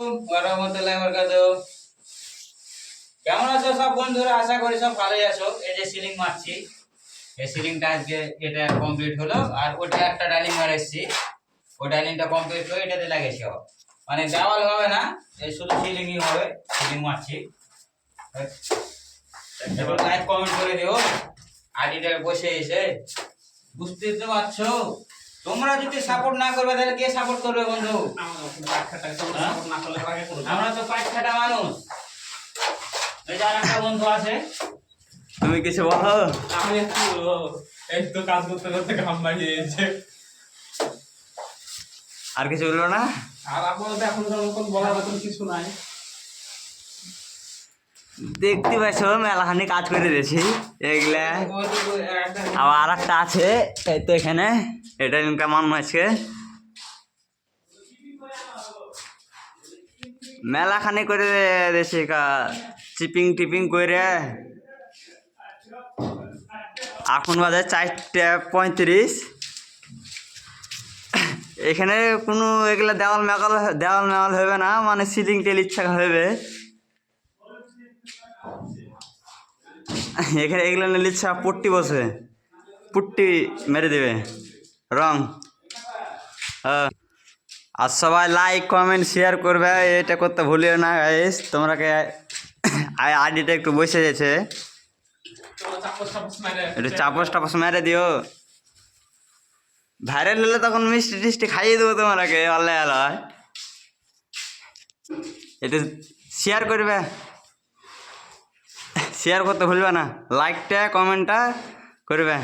ওয়া বারাকাতুহু। কেমন আছো সব বন্ধুরা? আশা করি সব ভালোই আছো। এই যে সিলিং মারছি, এই সিলিংটা আজকে এটা কমপ্লিট হলো, আর ওটা একটা ডাইনিং মারেছি, ওই ডাইনিংটা কমপ্লিট হয়ে এটাতে লাগিয়েছি। মানে দেওয়াল হবে না, এই শুধু সিলিংই হবে। সিলিং মারছি। এবার লাইক কমেন্ট করে দিও। আইডিটা বসে এসে বুঝতেই তো পারছো। তোমরা যদি সাপোর্ট না করবে তাহলে কে সাপোর্ট করবে বন্ধু? আমরা তো পাঁচখাটা মানুষ। এই যে আরেকটা বন্ধু আছে, তুমি কিছু বলো। আমি একটু বলবো, এই তো কাজ করতে করতে ঘাম বাড়িয়েছে। আর কিছু বললো না? আর আপনাদের এখন কোন বলার মতন কিছু নাই। দেখতে পাচ্ছ মেলাখানি কাজ করে দিয়েছি এগুলা। আবার আর একটা আছে এই তো এখানে, এটা কেমন আছে মেলাখানি করে দিয়েছি, চিপিং টিপিং করে। এখন বাজে 4:35। এখানে কোনো এগুলা দেওয়াল মেওয়াল হবে না, মানে সিলিং টেল ইচ্ছা হবে। এখানে এগুলো নিলে ইচ্ছা পুট্টি বসে, পুট্টি মেরে দেবে রং। আর সবাই লাইক কমেন্ট শেয়ার করবে, এটা করতে ভুলিও না গাইস। তোমরাকে আইডিটা একটু বসে গেছে, একটু চাপস টাপস মেরে দিও। ভাইরাল হলে তখন মিষ্টি টিষ্টি খাইয়ে দেবো তোমাকে, আল্লাহ আল্লাহ। একটু শেয়ার করবে, শেয়ার করতে ভুলবে না, লাইকটা কমেন্টটা করবে।